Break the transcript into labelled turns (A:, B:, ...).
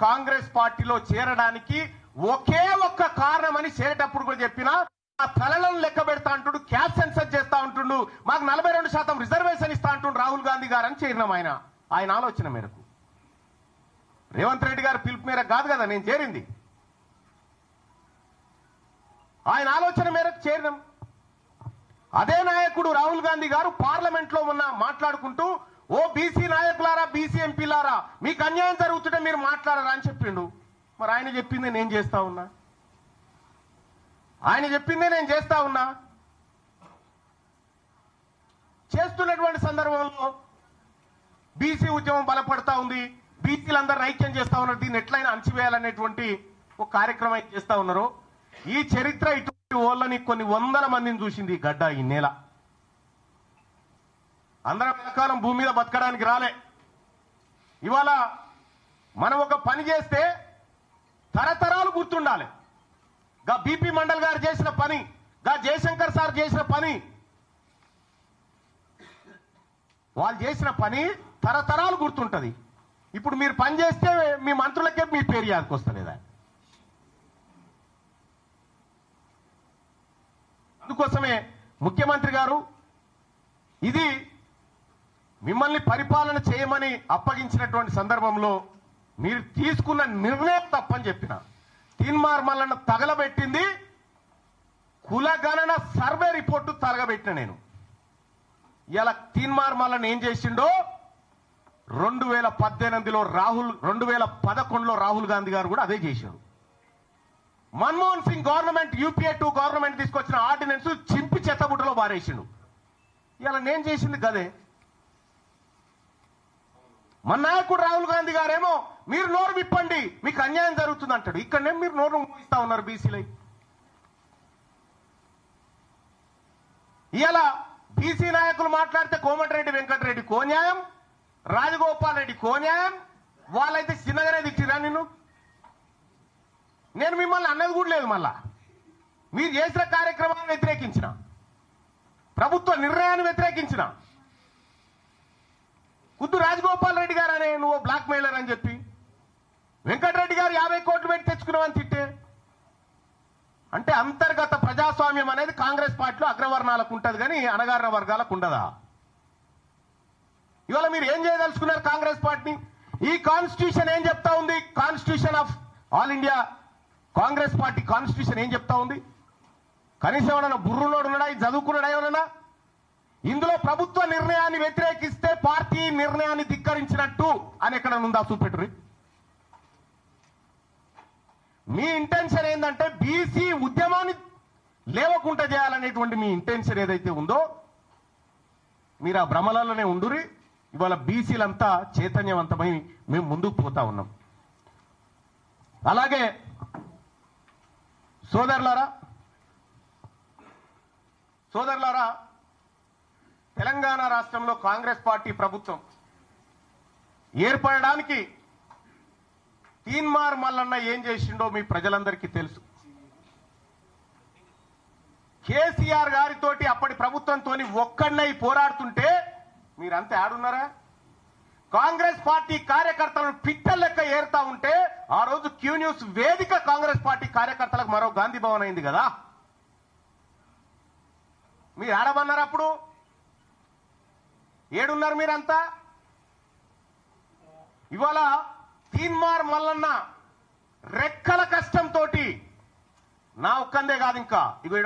A: కాంగ్రెస్ పార్టీలో చేరడానికి ఒకే ఒక్క కారణమని చేరేటప్పుడు కూడా చెప్పినా ఆ తలలను లెక్క పెడతా అంటుడు, క్యాస్ట్ సెన్సస్ చేస్తా ఉంటుండు, మాకు 42% రిజర్వేషన్ ఇస్తా అంటుండు రాహుల్ గాంధీ గారు అని చేరినాం. ఆయన ఆలోచన మేరకు, రేవంత్ రెడ్డి గారు పిలుపు మేరకు కాదు కదా నేను చేరింది, ఆయన ఆలోచన మేరకు చేరినాం. అదే నాయకుడు రాహుల్ గాంధీ గారు పార్లమెంట్ లో ఉన్న మాట్లాడుకుంటూ, ఓ బీసీ నాయకులారా, బీసీ ఎంపీలారా, మీకు అన్యాయం జరుగుతుంటే మీరు మాట్లాడరా అని చెప్పిండు. మరి ఆయన చెప్పిందే నేను చేస్తా ఉన్నా, ఆయన చెప్పిందే నేను చేస్తా ఉన్నా. చేస్తున్నటువంటి సందర్భంలో బీసీ ఉద్యమం బలపడతా ఉంది, బీసీలందరూ ఐక్యం చేస్తా ఉన్నారు, దీన్ని ఎట్లయినా అణచివేయాలనేటువంటి ఒక కార్యక్రమం చేస్తా ఉన్నారు. ఈ చరిత్ర ఇటువంటి వాళ్ళని కొన్ని వందల మందిని చూసింది ఈ గడ్డ, ఈ నేల. అందరం కాలం భూమి మీద బతకడానికి రాలే. ఇవాళ మనం ఒక పని చేస్తే తరతరాలు గుర్తుండాలి. గా బీపీ మండల్ గారు చేసిన పని, గా జయశంకర్ సార్ చేసిన పని, వాళ్ళు చేసిన పని తరతరాలు గుర్తుంటది. ఇప్పుడు మీరు పని చేస్తే మీ మంత్రులకే మీ పేరు యాదకు వస్తలేదా? అందుకోసమే ముఖ్యమంత్రి గారు ఇది మిమ్మల్ని పరిపాలన చేయమని అప్పగించినటువంటి సందర్భంలో మీరు తీసుకున్న నిర్ణయం తప్పని చెప్పిన. తీన్మార్ మల్లన్న తగలబెట్టింది కులగణన సర్వే రిపోర్టు తరగబెట్టిన నేను. ఇలా తీన్మార్ మల్లన్న ఏం చేసిండో 2018లో 2011లో రాహుల్ గాంధీ గారు కూడా అదే చేశాడు. Manmohan Singh government, UPA 2 government తీసుకొచ్చిన ఆర్డినెన్స్ చింపి చెత్తబుట్టలో బారేసిండు. ఇలా నేను చేసింది గదే. మన నాయకుడు రాహుల్ గాంధీ గారేమో మీరు నోరు విప్పండి మీకు అన్యాయం జరుగుతుంది అంటాడు. ఇక్కడనే మీరు నోరు మూయిస్తా ఉన్నారు బీసీలై. ఇలా బీసీ నాయకులు మాట్లాడితే కోమటిరెడ్డి వెంకటరెడ్డి కో న్యాయం, రాజగోపాల్ రెడ్డి కో న్యాయం, వాళ్ళైతే చిన్నగానే దిచ్చిరా నిన్ను. నేను మిమ్మల్ని అన్నది కూడా లేదు. మళ్ళా మీరు చేసిన కార్యక్రమాన్ని వ్యతిరేకించిన, ప్రభుత్వ నిర్ణయాన్ని వ్యతిరేకించిన. కుద్దు రాజగోపాల్ రెడ్డి గారు అనే నువ్వు బ్లాక్ మెయిలర్ అని చెప్పి, వెంకటరెడ్డి గారు 50 కోట్లు పెట్టి తెచ్చుకున్నావని తిట్టే. అంటే అంతర్గత ప్రజాస్వామ్యం అనేది కాంగ్రెస్ పార్టీలో అగ్రవర్ణాలకు ఉంటుంది కానీ అణగారిన వర్గాలకు ఉండదా? ఇవాళ మీరు ఏం చేయదలుచుకున్నారు కాంగ్రెస్ పార్టీ? ఈ కాన్స్టిట్యూషన్ ఏం చెప్తా ఉంది? Constitution of all India Congress party constitution ఏం చెప్తా ఉంది? కనీసం ఏమన్నా బుర్రులోడు ఉన్నాడా? ఇది చదువుకున్నాడా ఏమన్నా? ఇందులో ప్రభుత్వ నిర్ణయాన్ని వ్యతిరేకిస్తే పార్టీ నిర్ణయాన్ని ధిక్కరించినట్టు అని ఎక్కడ ఉందా? చూపెట్టురి. మీ ఇంటెన్షన్ ఏంటంటే బీసీ ఉద్యమాన్ని లేవకుండా చేయాలనేటువంటి మీ ఇంటెన్షన్ ఏదైతే ఉందో మీరు ఆ భ్రమలలోనే ఉండురి. ఇవాళ బీసీలంతా చైతన్యవంతమై మేము ముందుకు పోతా ఉన్నాం. అలాగే సోదరులారా, తెలంగాణ రాష్ట్రంలో కాంగ్రెస్ పార్టీ ప్రభుత్వం ఏర్పడడానికి తీన్మార్ మల్లన్న ఏం చేసిండో మీ ప్రజలందరికీ తెలుసు. కేసీఆర్ గారితోటి అప్పటి ప్రభుత్వంతో ఒక్కడినై పోరాడుతుంటే మీరంతా ఆడున్నారా? కాంగ్రెస్ పార్టీ కార్యకర్తలను పిట్టల లెక్క ఏరుతా ఉంటే ఆ రోజు క్యూ న్యూస్ వేదిక కాంగ్రెస్ పార్టీ కార్యకర్తలకు మరో గాంధీ భవన్ అయింది కదా. మీరు ఆడమన్నారు. అప్పుడు ఏడున్నారు మీరంతా? ఇవాళ తీన్మార్ మల్లన్న రెక్కల కష్టంతో నా ఒక్కందే కాదు ఇంకా ఇగో